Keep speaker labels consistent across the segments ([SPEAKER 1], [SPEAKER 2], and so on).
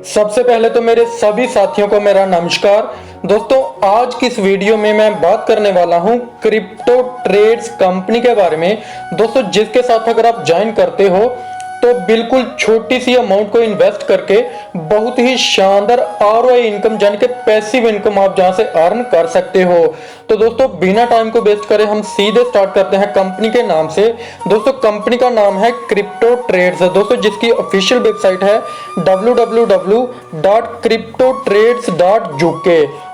[SPEAKER 1] सबसे पहले तो मेरे सभी साथियों को मेरा नमस्कार। दोस्तों, आज की इस वीडियो में मैं बात करने वाला हूं क्रिप्टो ट्रेड्स कंपनी के बारे में। दोस्तों, जिसके साथ अगर आप ज्वाइन करते हो तो बिल्कुल छोटी सी अमाउंट को इन्वेस्ट करके बहुत ही शानदार आरओआई इनकम यानी कि पैसिव इनकम आप जहां से अर्न कर सकते हो। तो दोस्तों, बिना टाइम को वेस्ट करे हम सीधे स्टार्ट करते हैं कंपनी के नाम से। दोस्तों, कंपनी का नाम है क्रिप्टो ट्रेड्स दोस्तों, जिसकी ऑफिशियल वेबसाइट है www.cryptotrades.uk।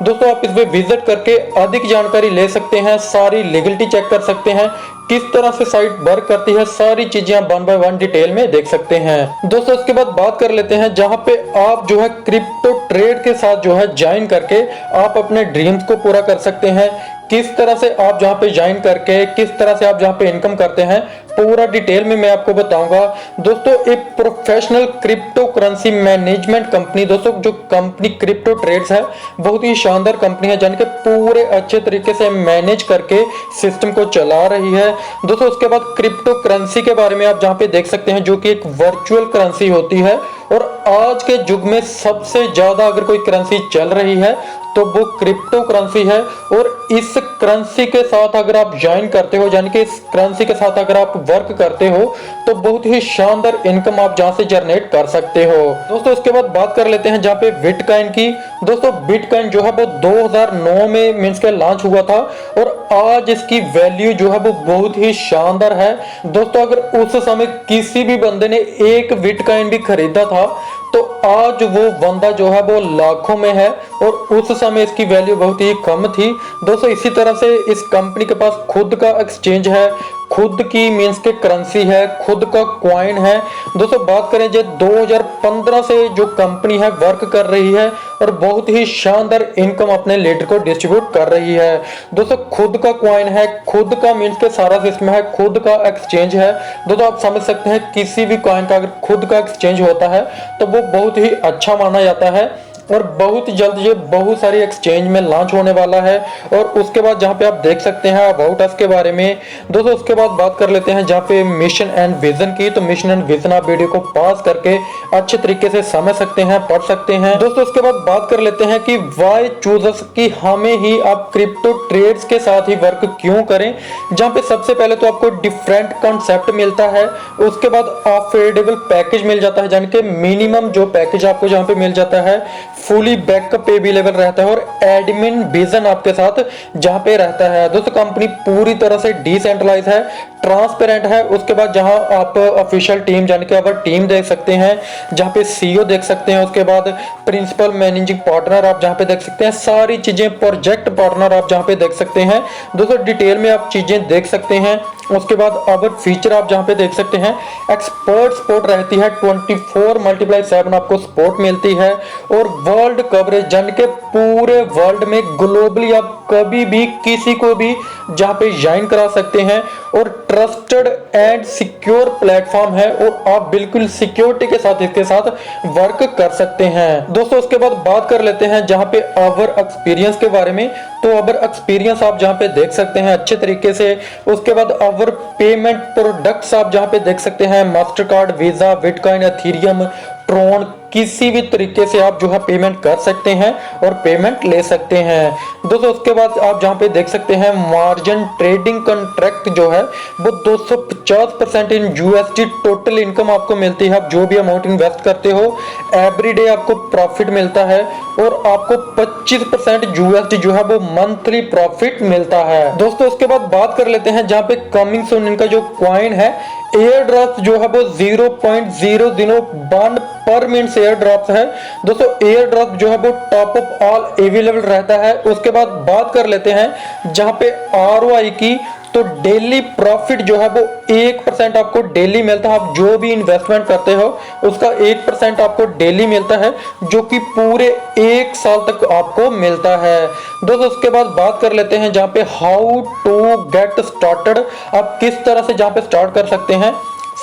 [SPEAKER 1] दोस्तों, आप इस पे विजिट करके अधिक जानकारी ले सकते हैं, सारी लीगलिटी चेक कर सकते हैं, किस तरह से साइट वर्क करती है, सारी चीजें आप वन बाय वन डिटेल में देख सकते हैं। दोस्तों, इसके बाद बात कर लेते हैं जहां पे आप जो है क्रिप्टो ट्रेड के साथ जो है ज्वाइन करके आप अपने ड्रीम्स को पूरा कर सकते हैं। किस तरह से आप जहां पे ज्वाइन करके किस तरह से आप जहां पे इनकम करते हैं, पूरा डिटेल में मैं आपको बताऊंगा। दोस्तों, एक professional crypto currency management company, दोस्तों जो कंपनी क्रिप्टो ट्रेड्स है, बहुत ही शानदार कंपनी है, जान के पूरे अच्छे तरीके से मैनेज करके सिस्टम को चला रही है। दोस्तों, उसके बाद क्रिप्टो करेंसी के बारे में आप जहां पे देख सकते हैं, जो कि एक वर्चुअल करेंसी होती है और आज के युग में सबसे ज्यादा अगर कोई करेंसी चल रही है तो वो क्रिप्टो करेंसी है। और इस करेंसी के साथ अगर आप ज्वाइन करते हो, यानी कि इस करेंसी के साथ अगर आप वर्क करते हो तो बहुत ही शानदार इनकम आप जहां से जनरेट कर सकते हो। दोस्तों, उसके बाद बात कर लेते हैं जहां पे बिटकॉइन की। दोस्तों, बिटकॉइन जो है वो 2009 में मींस के लॉन्च हुआ था और आज इसकी वैल्यू जो है वो बहुत ही शानदार है। दोस्तों, अगर उस समय किसी भी बंदे ने एक बिटकॉइन भी खरीदा था तो आज वो बंदा जो है वो लाखों में है और उस समय इसकी वैल्यू बहुत ही कम थी। दोस्तों, इसी तरह से इस कंपनी के पास खुद का एक्सचेंज है, खुद की मींस के करेंसी है, खुद का क्वाइन है। दोस्तों, बात करें जो 2015 से जो कंपनी है वर्क कर रही है और बहुत ही शानदार इनकम अपने लीडर को डिस्ट्रीब्यूट कर रही है। दोस्तों, खुद का क्वाइन है, खुद का मींस के सारा सिस्टम है, खुद का एक्सचेंज है। दोस्तों, आप समझ सकते हैं किसी भी क्वाइन का अगर खुद का एक्सचेंज होता है तो वो बहुत ही अच्छा माना जाता है और बहुत जल्द ये बहुत सारी एक्सचेंज में लॉन्च होने वाला है। और उसके बाद जहां पे आप देख सकते हैं अबाउट अस के बारे में। दोस्तों, उसके बाद बात कर लेते हैं जहां पे मिशन एंड विजन की। तो मिशन एंड विजन आप वीडियो को पॉज करके अच्छे तरीके से समझ सकते हैं, पढ़ सकते हैं। दोस्तों, उसके बाद बात कर लेते हैं कि वाई चूजर्स की हमें ही आप क्रिप्टो ट्रेड्स के साथ ही वर्क क्यों करें। जहां पे सबसे पहले तो आपको डिफरेंट कॉन्सेप्ट मिलता है, उसके बाद अफोर्डेबल पैकेज मिल जाता है, यानी कि मिनिमम जो पैकेज आपको जहां पे मिल जाता है, फुली बैकअप पे भी लेवल रहता है और एडमिन विजन आपके साथ जहां पे रहता है। दोस्तों, कंपनी पूरी तरह से डिसेंट्रलाइज है, ट्रांसपेरेंट है। उसके बाद जहां आप ऑफिशियल टीम यानी कि अवर टीम देख सकते हैं, जहां पे सीईओ देख सकते हैं, उसके बाद प्रिंसिपल मैनेजिंग पार्टनर आप जहां पे देख सकते हैं, सारी चीजें, प्रोजेक्ट पार्टनर आप जहां पे देख सकते हैं। दोस्तों, डिटेल में आप चीजें देख सकते हैं। उसके बाद अवर फीचर आप जहां पे देख सकते हैं, एक्सपर्ट सपोर्ट रहती है, 24/7 आपको सपोर्ट मिलती है और वर्ल्ड कवरेज यानी कि पूरे वर्ल्ड में ग्लोबली आप कभी भी किसी को भी जहां पे ज्वाइन करा सकते हैं और ट्रस्टेड एंड सिक्योर प्लेटफॉर्म है और आप बिल्कुल सिक्योरिटी के साथ इसके साथ वर्क कर सकते हैं। दोस्तों, उसके बाद बात कर लेते हैं जहां पे अवर एक्सपीरियंस के बारे में। तो अवर एक्सपीरियंस आप जहां पे देख सकते हैं अच्छे तरीके से। उसके बाद अवर पेमेंट प्रोडक्ट्स आप जहां पे देख सकते हैं, Mastercard, Visa, bitcoin, Ethereum, Tron, किसी भी तरीके से आप जो है पेमेंट कर सकते हैं और पेमेंट ले सकते हैं। दोस्तों, उसके बाद आप जहां पे देख सकते हैं मार्जिन ट्रेडिंग कॉन्ट्रैक्ट जो है वो 250% इन यूएसडी टोटल इनकम आपको मिलती है। आप जो भी अमाउंट इन्वेस्ट करते हो एवरीडे आपको प्रॉफिट मिलता है और आपको 25% यूएसडी जो है वो मंथली प्रॉफिट मिलता है। दोस्तों, उसके बाद बात कर लेते हैं जहां पे कमिंग सून इनका जो क्वाइन है, एयर ड्रॉप जो है वो 0.001 पर मिनट एयर ड्रॉप है। दोस्तों, एयर ड्रॉप जो है वो टॉप अप ऑल अवेलेबल रहता है। उसके बाद बात कर लेते हैं जहां पे आरओआई की। तो डेली प्रॉफिट जो है वो 1% आपको डेली मिलता है। आप जो भी इन्वेस्टमेंट करते हो उसका 1% आपको डेली मिलता है, जो कि पूरे 1 साल तक आपको मिलता है। दोस्तों, उसके बाद बात कर लेते हैं जहां पे हाउ टू गेट स्टार्टेड, आप किस तरह से जहां पे स्टार्ट कर सकते हैं।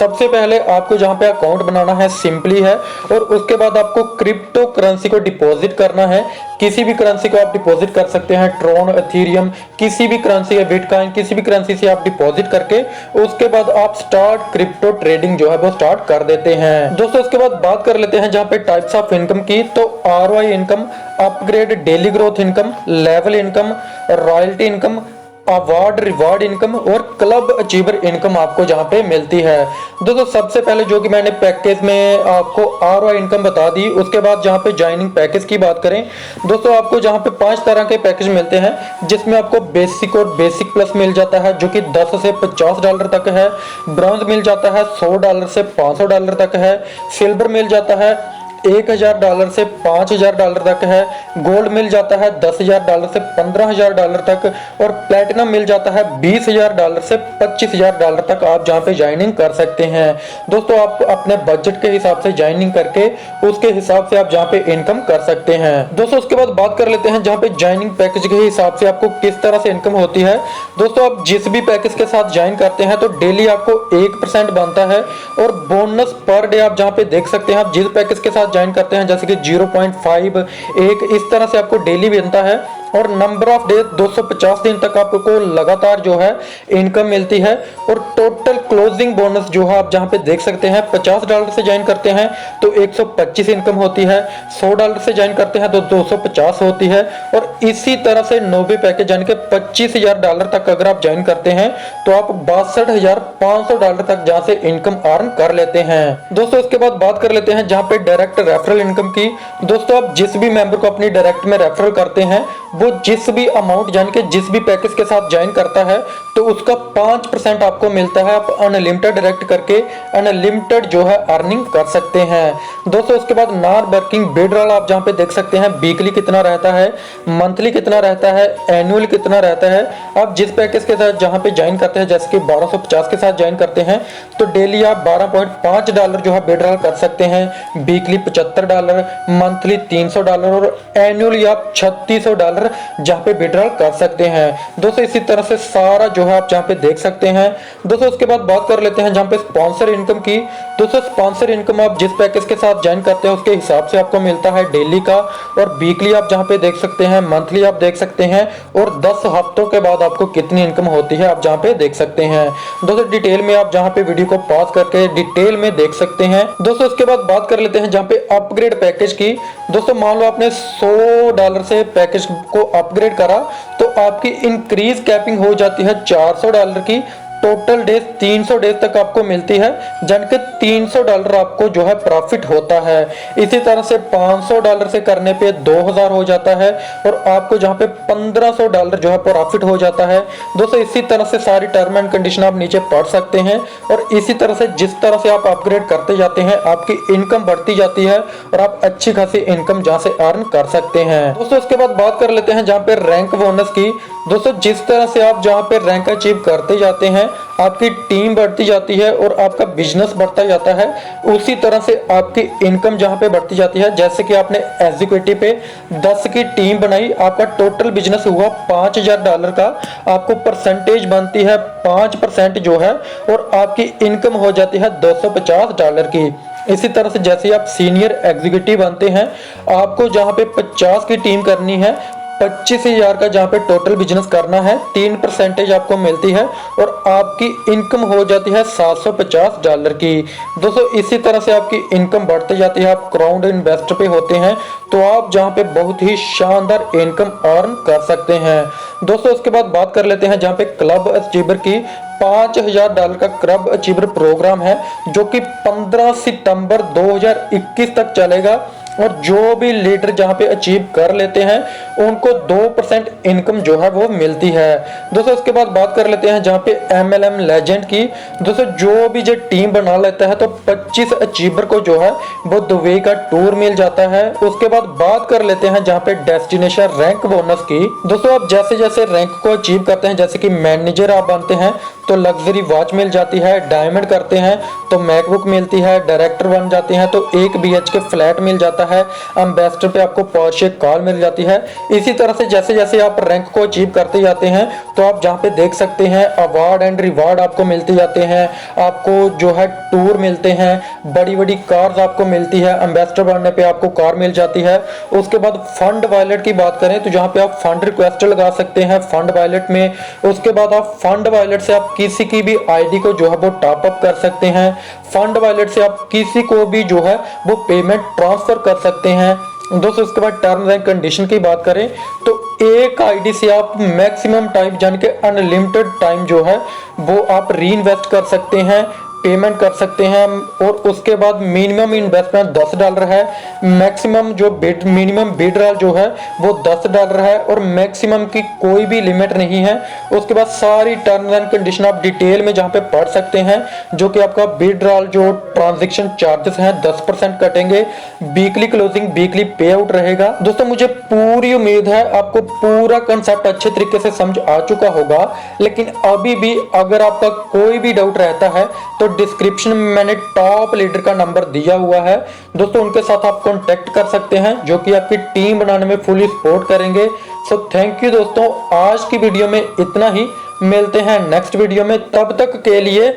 [SPEAKER 1] सबसे पहले आपको जहां पे अकाउंट बनाना है सिंपली है, और उसके बाद आपको क्रिप्टो करेंसी को डिपॉजिट करना है। किसी भी करेंसी को आप डिपॉजिट कर सकते हैं, ट्रोन, एथेरियम, किसी भी करेंसी है, बिटकॉइन, किसी भी करेंसी से आप डिपॉजिट करके उसके बाद आप स्टार्ट क्रिप्टो ट्रेडिंग जो है वो स्टार्ट कर देते हैं। दोस्तों उसके बाद बात कर लेते हैं जहां पे टाइप्स ऑफ इनकम की, तो ROI income, upgrade daily growth income, level income, royalty income, award reward income और क्लब अचीवर इनकम आपको जहां पे मिलती है। दोस्तों सबसे पहले जो कि मैंने पैकेज में आपको ROI इनकम बता दी, उसके बाद जहां पे ज्वाइनिंग पैकेज की बात करें दोस्तों, आपको जहां पे 5 तरह के पैकेज मिलते हैं, जिसमें आपको बेसिक और बेसिक प्लस मिल जाता है जो कि $10 से $50 तक है, ब्रॉन्ज मिल जाता है $100 से $500 तक है, सिल्वर मिल जाता है $1000 से $5000 तक है, गोल्ड मिल जाता है $10,000 से $15,000 तक, और प्लेटिनम मिल जाता है $20,000 से $25,000 तक आप जहां पे ज्वाइनिंग कर सकते हैं। दोस्तों आप अपने बजट के हिसाब से ज्वाइनिंग करके उसके हिसाब से आप जहां पे इनकम कर सकते हैं। दोस्तों उसके बाद बात कर लेते हैं जहां पे ज्वाइनिंग पैकेज के हिसाब से आपको किस तरह से इनकम होती है। दोस्तों आप जिस भी पैकेज के साथ ज्वाइन करते हैं तो डेली आपको 1% बनता है, और बोनस पर डे आप जहां पे देख सकते हैं, आप जिस पैकेज के साथ ज्वाइन करते हैं जैसे कि 0.5, 1 इस तरह से आपको डेली बनता है, और नंबर ऑफ डेज 250 दिन तक आपको लगातार जो है इनकम मिलती है। और टोटल क्लोजिंग बोनस जो है आप जहां पे देख सकते हैं, $50 से ज्वाइन करते हैं तो 125 इनकम होती है, $100 से ज्वाइन करते हैं तो 250 होती है, और इसी तरह से 90 पैकेज यानी कि $25,000 तक अगर आप ज्वाइन करते हैं तो आप $62,500 तक जहां से इनकम अर्न कर लेते हैं। दोस्तों इसके बाद बात कर लेते हैं जहां पे डायरेक्ट रेफरल इनकम की। दोस्तों आप जिस भी मेंबर को अपनी डायरेक्ट में रेफरल करते हैं, वो जिस भी अमाउंट यानी कि जिस भी पैकेज के साथ ज्वाइन करता है तो उसका 5% आपको मिलता है। आप अनलिमिटेड डायरेक्ट करके अनलिमिटेड जो है अर्निंग कर सकते हैं। दोस्तों उसके बाद नॉन वर्किंग विड्रॉल आप जहां पे देख सकते हैं, वीकली कितना रहता है, मंथली कितना रहता है, एनुअल कितना रहता है। आप जिस पैकेज के साथ जहां पे ज्वाइन करते हैं, जैसे कि 1250 के साथ ज्वाइन करते हैं तो डेली आप $12.5 जो है विड्रॉल कर सकते हैं, वीकली $75, मंथली $300 और एनुअली आप $3600 जहां पे विड्रॉल कर सकते हैं। दोस्तों इसी तरह से सारा जो है आप जहां पे देख सकते हैं। दोस्तों उसके बाद बात कर लेते हैं जहां पे स्पॉन्सर इनकम की। दोस्तों स्पॉन्सर इनकम आप जिस पैकेज के साथ ज्वाइन करते हैं उसके हिसाब से आपको मिलता है डेली का, और वीकली आप जहां पे देख सकते हैं, मंथली आप देख सकते हैं, और 10 हफ्तों के बाद आपको कितनी इनकम होती है आप जहां पे देख सकते हैं। दोस्तों डिटेल में आप जहां पे वीडियो को पॉज करके डिटेल में देख सकते हैं। दोस्तों उसके बाद बात कर लेते हैं जहां पे अपग्रेड पैकेज की। दोस्तों मान लो आपने $100 से पैकेज को अपग्रेड करा तो आपकी इंक्रीज कैपिंग हो जाती है $400 की। टोटल डेज 300 डेज तक आपको मिलती है, जन के $300 आपको जो है प्रॉफिट होता है। इसी तरह से $500 से करने पे 2000 हो जाता है, और आपको जहां पे $1500 जो है प्रॉफिट हो जाता है। दोस्तों इसी तरह से सारी टर्म एंड कंडीशन आप नीचे पढ़ सकते हैं, और इसी तरह से जिस तरह से आप अपग्रेड करते जाते हैं आपकी इनकम बढ़ती जाती है, और आप अच्छी खासी इनकम जहां से अर्न कर सकते हैं। दोस्तों उसके बाद बात कर लेते हैं जहां पे रैंक बोनस की। दोस्तों जिस तरह से आप जहां पे रैंक अचीव करते जाते हैं, आपकी टीम बढ़ती जाती है और आपका बिजनेस बढ़ता जाता है, उसी तरह से आपकी इनकम जहां पे बढ़ती जाती है। जैसे कि आपने एग्जीक्यूटिव पे 10 की टीम बनाई, आपका टोटल बिजनेस हुआ $5000 का, आपको परसेंटेज बनती है 5% जो है, और आपकी इनकम हो जाती है $250 की। इसी तरह से जैसे आप सीनियर एग्जीक्यूटिव बनते हैं, आपको जहां पे 50 की टीम करनी है, 25,000 का जहां पे टोटल बिजनेस करना है, 3% आपको मिलती है, और आपकी इनकम हो जाती है $750 की। दोस्तों इसी तरह से आपकी इनकम बढ़ती जाती है। आप क्राउड इन्वेस्ट पे होते हैं तो आप जहां पे बहुत ही शानदार इनकम अर्न कर सकते हैं। दोस्तों उसके बाद बात कर लेते हैं जहां पे क्लब अचीवर की। $5000 का क्लब अचीवर प्रोग्राम है जो कि 15 सितंबर 2021 तक चलेगा, और जो भी लीडर जहां पे अचीव कर लेते हैं उनको 2% इनकम जो है वो मिलती है। दोस्तों उसके बाद बात कर लेते हैं जहां पे MLM लेजेंड की। दोस्तों जो भी जो टीम बना लेता है तो 25 अचीवर को जो है वो दुबई का टूर मिल जाता है। उसके बाद बात कर लेते हैं जहां पे डेस्टिनेशन रैंक बोनस की। दोस्तों आप जैसे जैसे रैंक को अचीव करते हैं, जैसे कि मैनेजर आप बनते हैं, तो लग्जरी वॉच मिल जाती है, डायमंड करते हैं तो मैकबुक मिलती है, डायरेक्टर बन जाते हैं तो 1 BHK फ्लैट मिल जाता है, एम्बेसडर पे आपको पोर्शे कार मिल जाती है। इसी तरह से जैसे जैसे आप रैंक को अचीव करते जाते हैं तो आप जहाँ पे देख सकते हैं अवार्ड एंड रिवार्ड आपको मिलते जाते हैं, आपको जो है टूर मिलते हैं, बड़ी बड़ी कार्स आपको मिलती है, एम्बेसडर बनने पे आपको कार मिल जाती है। उसके बाद फंड वॉलेट की बात करें तो जहाँ पे आप फंड रिक्वेस्ट लगा सकते हैं फंड वॉलेट में। उसके बाद आप फंड वॉलेट से आप किसी की भी आईडी को जो है वो टॉप अप कर सकते हैं। फंड वॉलेट से आप किसी को भी जो है वो पेमेंट ट्रांसफर कर सकते हैं। दोस्तों उसके बाद टर्म्स एंड कंडीशन की बात करें तो एक आईडी से आप मैक्सिमम टाइम यानी कि अनलिमिटेड टाइम जो है वो आप री इन्वेस्ट कर सकते हैं, पेमेंट कर सकते हैं। और उसके बाद मिनिमम इन्वेस्टमेंट $10 है, मैक्सिमम जो मिनिमम विड्रॉल जो है वो $10 है और मैक्सिमम की कोई भी लिमिट नहीं है। उसके बाद सारी टर्म्स एंड कंडीशन आप डिटेल में जहाँ पे पढ़ सकते हैं, जो कि आपका विड्रॉल जो ट्रांजेक्शन चार्जेस हैं 10% कटेंगे, वीकली क्लोजिंग वीकली पे आउट रहेगा। दोस्तों मुझे पूरी उम्मीद है आपको पूरा कंसेप्ट अच्छे तरीके से समझ आ चुका होगा, लेकिन अभी भी अगर आपका कोई भी डाउट रहता है तो डिस्क्रिप्शन में मैंने टॉप लीडर का नंबर दिया हुआ है दोस्तों, उनके साथ आप कांटेक्ट कर सकते हैं जो कि आपकी टीम बनाने में फुली सपोर्ट करेंगे। सो थैंक यू दोस्तों, आज की वीडियो में इतना ही, मिलते हैं नेक्स्ट वीडियो में, तब तक के लिए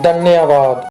[SPEAKER 1] धन्यवाद।